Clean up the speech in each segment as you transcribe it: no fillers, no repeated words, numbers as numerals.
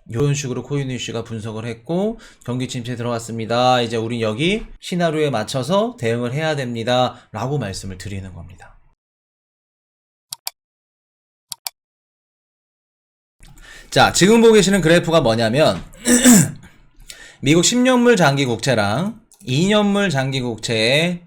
이런 식으로 코인뉴 씨가 분석을 했고 경기 침체에 들어갔습니다. 이제 우린 여기 시나리오에 맞춰서 대응을 해야 됩니다. 라고 말씀을 드리는 겁니다. 자, 지금 보고 계시는 그래프가 뭐냐면 미국 10년물 장기 국채랑 2년물 장기 국채의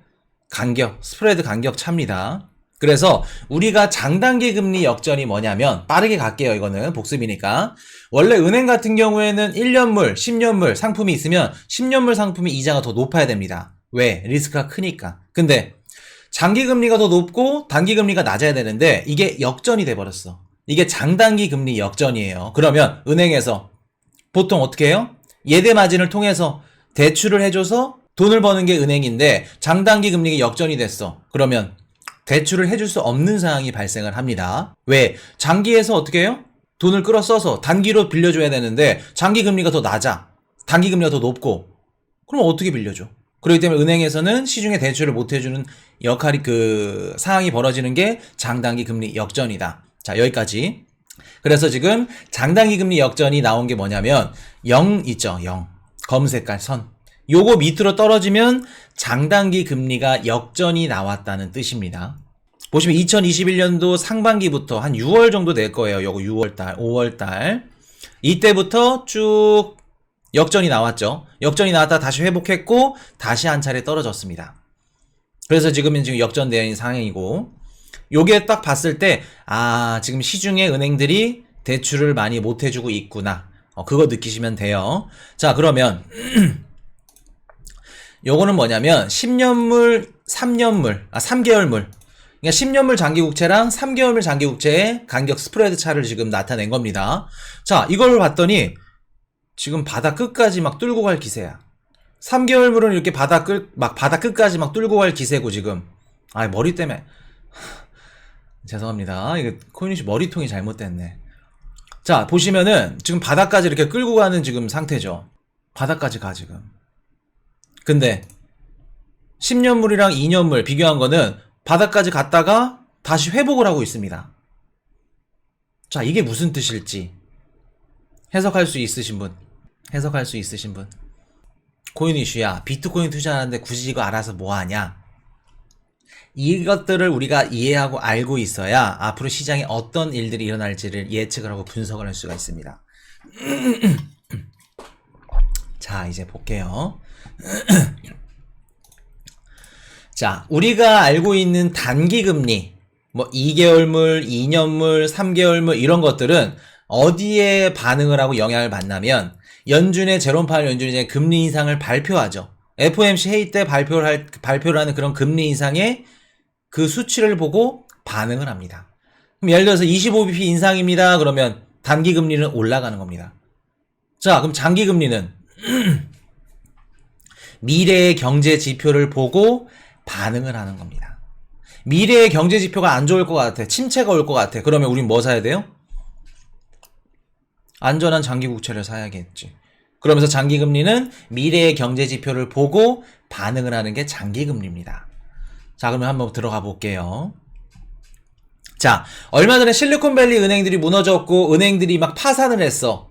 간격, 스프레드 간격 차입니다. 그래서 우리가 장단기 금리 역전이 뭐냐면, 빠르게 갈게요. 이거는 복습이니까. 원래 은행 같은 경우에는 1년물, 10년물 상품이 있으면 10년물 상품이 이자가 더 높아야 됩니다. 왜? 리스크가 크니까. 근데 장기 금리가 더 높고 단기 금리가 낮아야 되는데 이게 역전이 돼버렸어. 이게 장단기 금리 역전이에요. 그러면 은행에서 보통 어떻게 해요? 예대 마진을 통해서 대출을 해줘서 돈을 버는 게 은행인데 장단기 금리가 역전이 됐어. 그러면 대출을 해줄 수 없는 상황이 발생을 합니다. 왜? 장기에서 어떻게 해요? 돈을 끌어 써서 단기로 빌려줘야 되는데 장기 금리가 더 낮아. 단기 금리가 더 높고. 그럼 어떻게 빌려줘? 그렇기 때문에 은행에서는 시중에 대출을 못 해주는 역할이 상황이 벌어지는 게 장단기 금리 역전이다. 자, 여기까지. 그래서 지금 장단기 금리 역전이 나온 게 뭐냐면 0 있죠. 0. 검은색깔 선. 요거 밑으로 떨어지면 장단기 금리가 역전이 나왔다는 뜻입니다. 보시면 2021년도 상반기부터 한 6월 정도 될 거예요. 요거 6월달, 5월달. 이때부터 쭉 역전이 나왔죠. 역전이 나왔다 다시 회복했고 다시 한 차례 떨어졌습니다. 그래서 지금은 역전되어 있는 상황이고, 요게 딱 봤을 때 지금 시중에 은행들이 대출을 많이 못 해주고 있구나. 그거 느끼시면 돼요. 자, 그러면 요거는 뭐냐면 10년물, 3개월물. 그러니까 10년물 장기국채랑 3개월물 장기국채의 간격 스프레드 차를 지금 나타낸 겁니다. 자, 이걸 봤더니 지금 바닥 끝까지 막 뚫고 갈 기세야. 3개월물은 이렇게 바닥 끝까지 막 뚫고 갈 기세고 지금. 머리 때문에. 죄송합니다. 이거 코인이시 머리통이 잘못됐네. 자, 보시면은 지금 바닥까지 이렇게 끌고 가는 지금 상태죠. 바닥까지 가 지금. 근데 10년물이랑 2년물 비교한 거는 바닥까지 갔다가 다시 회복을 하고 있습니다. 자, 이게 무슨 뜻일지 해석할 수 있으신 분? 코인 이슈야. 비트코인 투자하는데 굳이 이거 알아서 뭐 하냐? 이것들을 우리가 이해하고 알고 있어야 앞으로 시장에 어떤 일들이 일어날지를 예측을 하고 분석을 할 수가 있습니다. 자, 이제 볼게요. 자, 우리가 알고 있는 단기금리, 뭐 2개월물, 2년물, 3개월물 이런 것들은 어디에 반응을 하고 영향을 받냐면 연준의 제롬 파월 연준이 금리 인상을 발표하죠. FOMC 회의 때 발표를 하는 그런 금리 인상의 그 수치를 보고 반응을 합니다. 그럼 예를 들어서 25bp 인상입니다. 그러면 단기금리는 올라가는 겁니다. 자, 그럼 장기금리는 미래의 경제 지표를 보고 반응을 하는 겁니다. 미래의 경제 지표가 안 좋을 것 같아. 침체가 올 것 같아. 그러면 우린 뭐 사야 돼요? 안전한 장기 국채를 사야겠지. 그러면서 장기 금리는 미래의 경제 지표를 보고 반응을 하는 게 장기 금리입니다. 자, 그러면 한번 들어가 볼게요. 자, 얼마 전에 실리콘밸리 은행들이 무너졌고 은행들이 막 파산을 했어.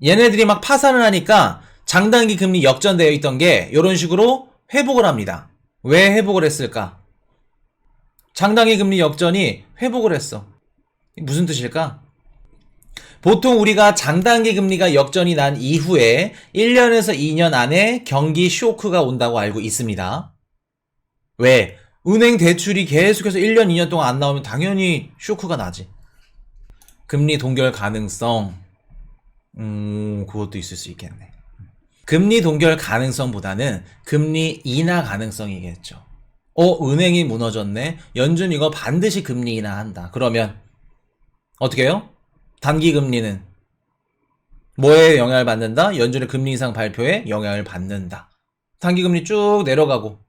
얘네들이 막 파산을 하니까 장단기 금리 역전되어 있던 게 이런 식으로 회복을 합니다. 왜 회복을 했을까? 장단기 금리 역전이 회복을 했어. 무슨 뜻일까? 보통 우리가 장단기 금리가 역전이 난 이후에 1년에서 2년 안에 경기 쇼크가 온다고 알고 있습니다. 왜? 은행 대출이 계속해서 1년, 2년 동안 안 나오면 당연히 쇼크가 나지. 금리 동결 가능성. 그것도 있을 수 있겠네. 금리 동결 가능성보다는 금리 인하 가능성이겠죠. 은행이 무너졌네. 연준 이거 반드시 금리 인하한다. 그러면 어떻게 해요? 단기 금리는 뭐에 영향을 받는다? 연준의 금리 인상 발표에 영향을 받는다. 단기 금리 쭉 내려가고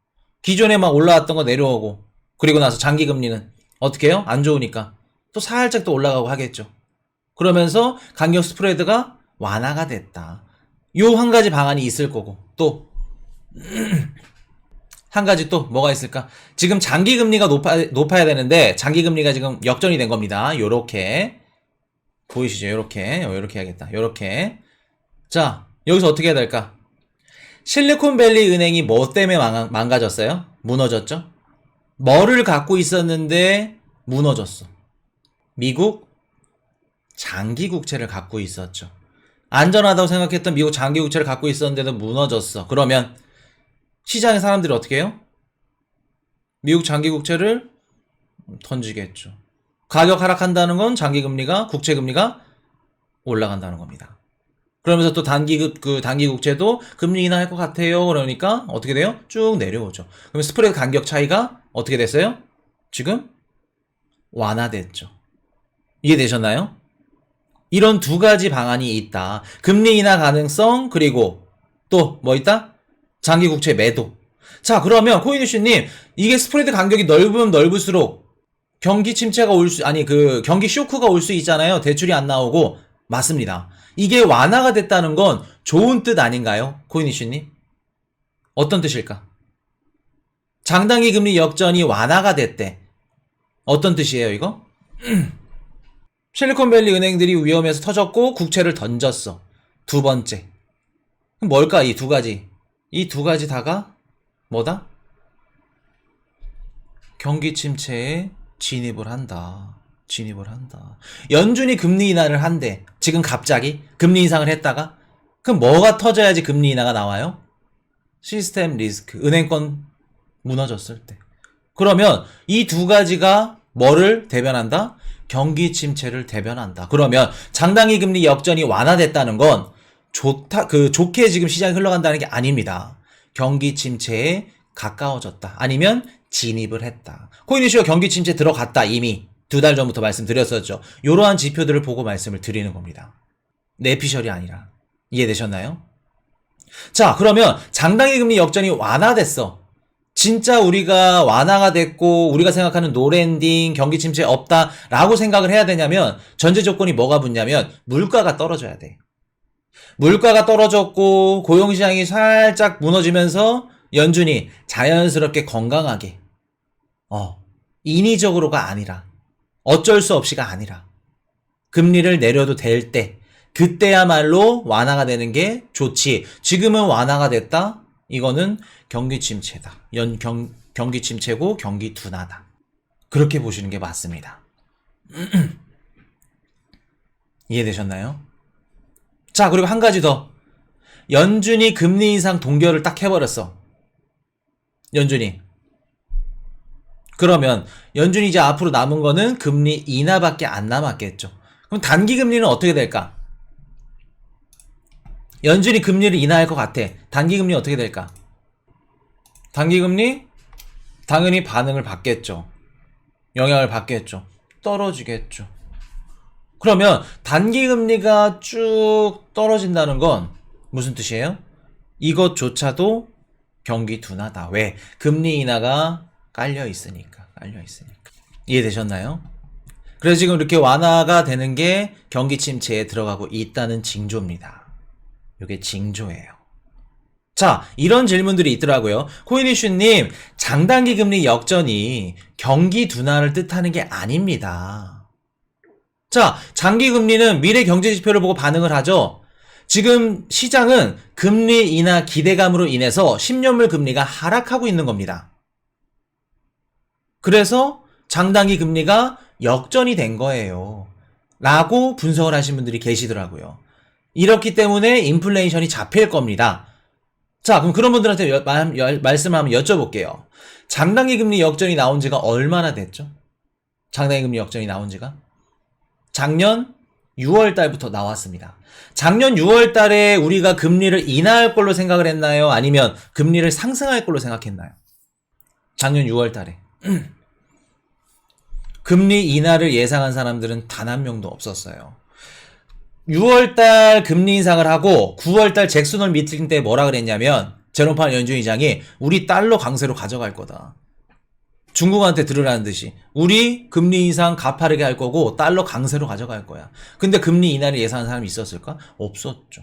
기존에 막 올라왔던 거 내려오고, 그리고 나서 장기 금리는 어떻게 해요? 안 좋으니까 또 살짝 또 올라가고 하겠죠. 그러면서 간격 스프레드가 완화가 됐다. 요 한 가지 방안이 있을 거고, 또 한 가지 또 뭐가 있을까? 지금 장기 금리가 높아야 되는데 장기 금리가 지금 역전이 된 겁니다. 요렇게 보이시죠? 요렇게 해야겠다. 요렇게. 자, 여기서 어떻게 해야 될까? 실리콘밸리 은행이 뭐 때문에 망가졌어요? 무너졌죠? 뭐를 갖고 있었는데 무너졌어? 미국 장기 국채를 갖고 있었죠. 안전하다고 생각했던 미국 장기 국채를 갖고 있었는데도 무너졌어. 그러면 시장의 사람들이 어떻게 해요? 미국 장기 국채를 던지겠죠. 가격 하락한다는 건 장기 금리가, 국채 금리가 올라간다는 겁니다. 그러면서 또 단기 국채도 금리 인하할 것 같아요. 그러니까 어떻게 돼요? 쭉 내려오죠. 그럼 스프레드 간격 차이가 어떻게 됐어요? 지금 완화됐죠. 이해되셨나요? 이런 두 가지 방안이 있다. 금리 인하 가능성, 그리고 또 뭐 있다? 장기 국채 매도. 자, 그러면 코인이슈님, 이게 스프레드 간격이 넓으면 넓을수록 경기 침체가 경기 쇼크가 올 수 있잖아요. 대출이 안 나오고. 맞습니다. 이게 완화가 됐다는 건 좋은 뜻 아닌가요? 코인이슈님? 어떤 뜻일까? 장단기 금리 역전이 완화가 됐대. 어떤 뜻이에요, 이거? 실리콘밸리 은행들이 위험해서 터졌고 국채를 던졌어. 두 번째. 그럼 뭘까, 이 두 가지? 이 두 가지 다가 뭐다? 경기 침체에 진입을 한다. 연준이 금리 인하를 한대. 지금 갑자기 금리 인상을 했다가 그럼 뭐가 터져야지 금리 인하가 나와요? 시스템 리스크, 은행권 무너졌을 때. 그러면 이 두 가지가 뭐를 대변한다? 경기 침체를 대변한다. 그러면 장단기 금리 역전이 완화됐다는 건 좋게 지금 시장이 흘러간다는 게 아닙니다. 경기 침체에 가까워졌다. 아니면 진입을 했다. 코인이슈가 경기 침체 들어갔다. 이미 2달 전부터 말씀드렸었죠. 이러한 지표들을 보고 말씀을 드리는 겁니다. 내피셜이 아니라. 이해되셨나요? 자, 그러면 장단기 금리 역전이 완화됐어. 진짜 우리가 완화가 됐고 우리가 생각하는 노랜딩, 경기 침체 없다라고 생각을 해야 되냐면 전제 조건이 뭐가 붙냐면 물가가 떨어져야 돼. 물가가 떨어졌고 고용시장이 살짝 무너지면서 연준이 자연스럽게 건강하게 인위적으로가 아니라 어쩔 수 없이가 아니라 금리를 내려도 될 때 그때야말로 완화가 되는 게 좋지. 지금은 완화가 됐다? 이거는 경기 침체다. 경기 침체고 경기 둔화다. 그렇게 보시는 게 맞습니다. 이해되셨나요? 자, 그리고 한 가지 더. 연준이 금리 인상 동결을 딱 해버렸어. 연준이. 그러면 연준이 이제 앞으로 남은 거는 금리 인하밖에 안 남았겠죠. 그럼 단기 금리는 어떻게 될까? 연준이 금리를 인하할 것 같아. 단기 금리 어떻게 될까? 단기 금리 당연히 반응을 받겠죠. 영향을 받겠죠. 떨어지겠죠. 그러면 단기 금리가 쭉 떨어진다는 건 무슨 뜻이에요? 이것조차도 경기 둔화다. 왜? 금리 인하가 깔려 있으니까. 이해되셨나요? 그래서 지금 이렇게 완화가 되는 게 경기 침체에 들어가고 있다는 징조입니다. 이게 징조예요. 자, 이런 질문들이 있더라고요. 코인이슈님, 장단기 금리 역전이 경기 둔화를 뜻하는 게 아닙니다. 자, 장기 금리는 미래 경제 지표를 보고 반응을 하죠. 지금 시장은 금리 인하 기대감으로 인해서 10년물 금리가 하락하고 있는 겁니다. 그래서 장단기 금리가 역전이 된 거예요. 라고 분석을 하신 분들이 계시더라고요. 이렇기 때문에 인플레이션이 잡힐 겁니다. 자, 그럼 그런 분들한테 말씀을 한번 여쭤볼게요. 장단기 금리 역전이 나온 지가 얼마나 됐죠? 장단기 금리 역전이 나온 지가? 작년 6월 달부터 나왔습니다. 작년 6월 달에 우리가 금리를 인하할 걸로 생각을 했나요? 아니면 금리를 상승할 걸로 생각했나요? 작년 6월 달에. 금리 인하를 예상한 사람들은 단 한 명도 없었어요. 6월달 금리 인상을 하고 9월달 잭슨홀 미팅 때 뭐라 그랬냐면 제롬 파월 연준 의장이 우리 달러 강세로 가져갈 거다. 중국한테 들으라는 듯이 우리 금리 인상 가파르게 할 거고 달러 강세로 가져갈 거야. 근데 금리 인하를 예상한 사람이 있었을까? 없었죠.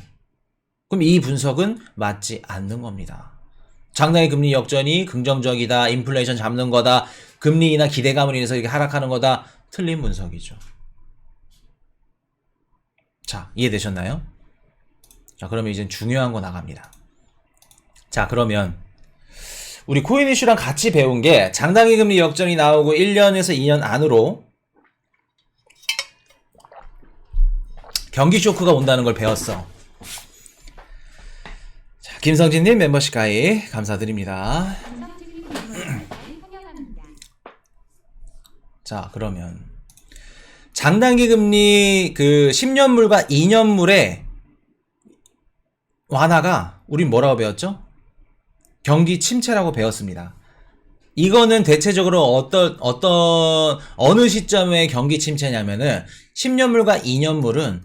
그럼 이 분석은 맞지 않는 겁니다. 장단기 금리 역전이 긍정적이다, 인플레이션 잡는 거다, 금리 인하 기대감을 인해서 이렇게 하락하는 거다, 틀린 분석이죠. 자, 이해되셨나요? 자, 그러면 이제 중요한 거 나갑니다. 자, 그러면 우리 코인 이슈랑 같이 배운 게 장단기 금리 역전이 나오고 1년에서 2년 안으로 경기 쇼크가 온다는 걸 배웠어. 자, 김성진님 멤버십 가입 감사드립니다. 자, 그러면 장단기 금리 그 10년물과 2년물의 완화가 우린 뭐라고 배웠죠? 경기 침체라고 배웠습니다. 이거는 대체적으로 어느 시점에 경기 침체냐면은 10년물과 2년물은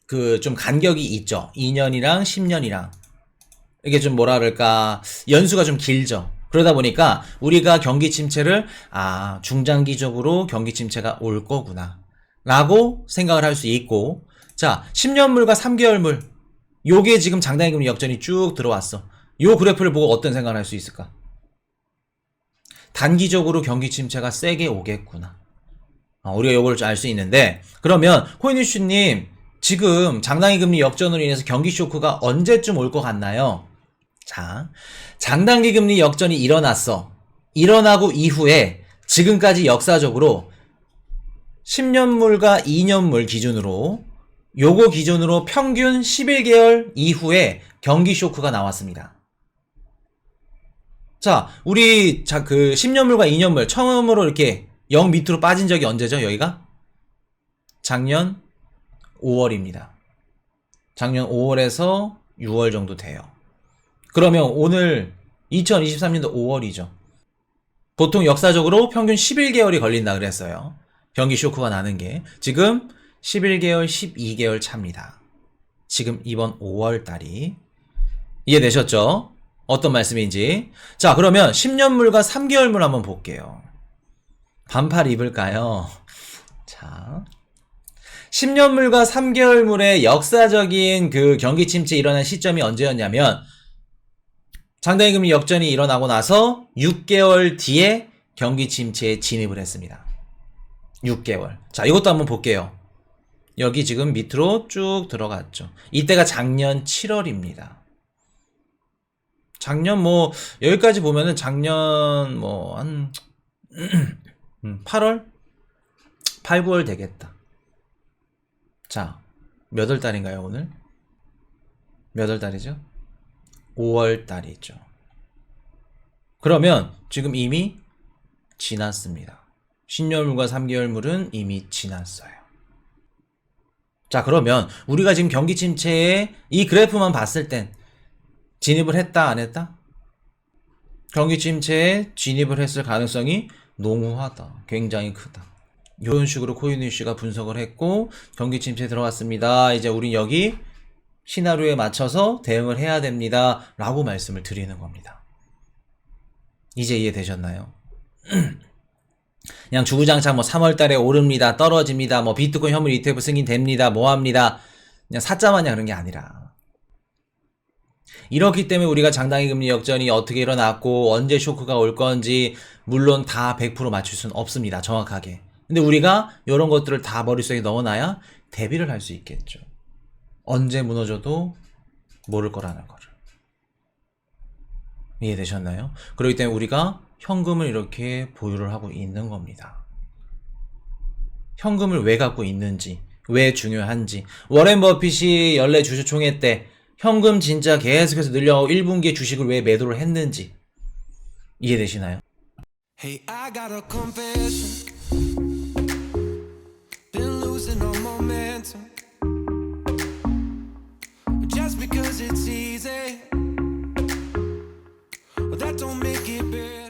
그 좀 간격이 있죠. 2년이랑 10년이랑. 이게 좀 뭐라 그럴까, 연수가 좀 길죠. 그러다 보니까 우리가 경기 침체를 중장기적으로 경기 침체가 올 거구나 라고 생각을 할 수 있고, 자, 10년물과 3개월물 요게 지금 장단기 금리 역전이 쭉 들어왔어. 요 그래프를 보고 어떤 생각을 할 수 있을까? 단기적으로 경기 침체가 세게 오겠구나. 우리가 요걸 알 수 있는데, 그러면 코인이슈님 지금 장단기 금리 역전으로 인해서 경기 쇼크가 언제쯤 올 것 같나요? 자, 장단기 금리 역전이 일어났어. 일어나고 이후에 지금까지 역사적으로 10년물과 2년물 기준으로 요거 기준으로 평균 11개월 이후에 경기 쇼크가 나왔습니다. 자, 우리 그 10년물과 2년물 처음으로 이렇게 0 밑으로 빠진 적이 언제죠? 여기가? 작년 5월입니다. 작년 5월에서 6월 정도 돼요. 그러면 오늘 2023년도 5월이죠. 보통 역사적으로 평균 11개월이 걸린다 그랬어요. 경기 쇼크가 나는 게. 지금 11개월, 12개월 차입니다. 지금 이번 5월 달이. 이해되셨죠? 어떤 말씀인지. 자, 그러면 10년물과 3개월물 한번 볼게요. 반팔 입을까요? 자, 10년물과 3개월물의 역사적인 그 경기 침체 일어난 시점이 언제였냐면 장단기 금리 역전이 일어나고 나서 6개월 뒤에 경기 침체에 진입을 했습니다. 6개월. 자, 이것도 한번 볼게요. 여기 지금 밑으로 쭉 들어갔죠. 이때가 작년 7월입니다. 작년 여기까지 보면은 작년 한 8월? 8, 9월 되겠다. 자, 몇 월 달인가요, 오늘? 몇 월 달이죠? 5월 달이죠. 그러면 지금 이미 지났습니다. 10년물과 3개월물은 이미 지났어요. 자, 그러면 우리가 지금 경기 침체에 이 그래프만 봤을 땐 진입을 했다, 안 했다? 경기 침체에 진입을 했을 가능성이 농후하다. 굉장히 크다. 이런 식으로 코인이슈가 분석을 했고 경기 침체에 들어갔습니다. 이제 우린 여기 시나리오에 맞춰서 대응을 해야 됩니다. 라고 말씀을 드리는 겁니다. 이제 이해되셨나요? 그냥 주구장창 3월 달에 오릅니다. 떨어집니다. 비트코인 현물 ETF 승인됩니다. 뭐합니다. 그냥 사자마냥 그런 게 아니라. 이렇기 때문에 우리가 장단기 금리 역전이 어떻게 일어났고 언제 쇼크가 올 건지 물론 다 100% 맞출 수는 없습니다. 정확하게. 근데 우리가 이런 것들을 다 머릿속에 넣어놔야 대비를 할 수 있겠죠. 언제 무너져도 모를 거라는 거를. 이해되셨나요? 그렇기 때문에 우리가 현금을 이렇게 보유를 하고 있는 겁니다. 현금을 왜 갖고 있는지, 왜 중요한지. 워렌 버핏이 연례 주주총회 때 현금 진짜 계속해서 늘려가고 1분기에 주식을 왜 매도를 했는지 이해되시나요? Hey, I got a confession. Been losing all momentum. Just because it's easy, that don't make it better.